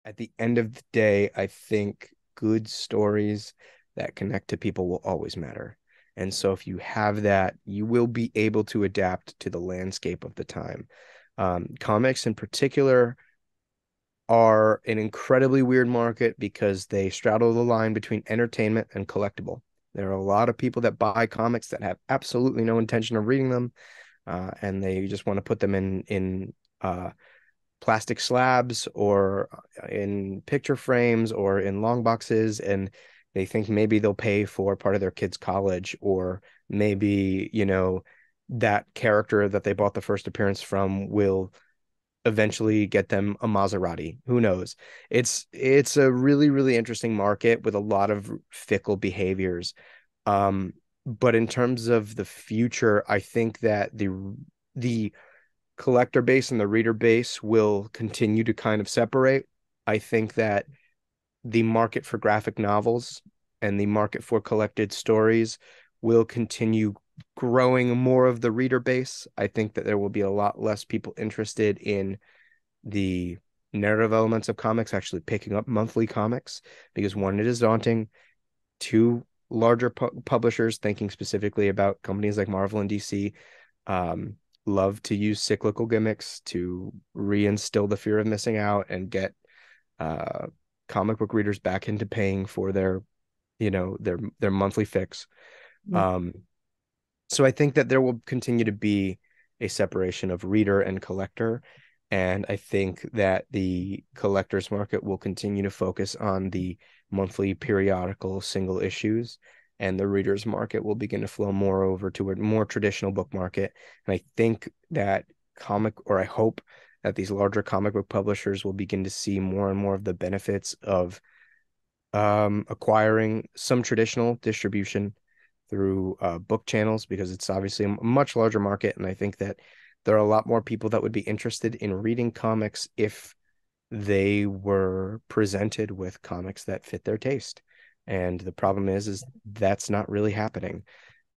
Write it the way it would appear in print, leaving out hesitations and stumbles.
At the end of the day, I think good stories that connect to people will always matter. And so if you have that, you will be able to adapt to the landscape of the time. Comics in particular are an incredibly weird market because they straddle the line between entertainment and collectible. There are a lot of people that buy comics that have absolutely no intention of reading them, and they just want to put them in plastic slabs or in picture frames or in long boxes, and they think maybe they'll pay for part of their kid's college, or maybe, that character that they bought the first appearance from will eventually get them a Maserati. Who knows? It's a really, really interesting market with a lot of fickle behaviors. Um, but in terms of the future, I think that the collector base and the reader base will continue to kind of separate. I think that the market for graphic novels and the market for collected stories will continue growing more of the reader base. I think that there will be a lot less people interested in the narrative elements of comics, actually picking up monthly comics, because one, it is daunting. Two, larger publishers, thinking specifically about companies like Marvel and DC, um, love to use cyclical gimmicks to reinstill the fear of missing out and get uh, comic book readers back into paying for their monthly fix. Mm. Um, so I think that there will continue to be a separation of reader and collector. And I think that the collector's market will continue to focus on the monthly periodical single issues, and the reader's market will begin to flow more over to a more traditional book market. And I think that I hope that these larger comic book publishers will begin to see more and more of the benefits of acquiring some traditional distribution through book channels, because it's obviously a much larger market. And I think that there are a lot more people that would be interested in reading comics if they were presented with comics that fit their taste. And the problem is that's not really happening.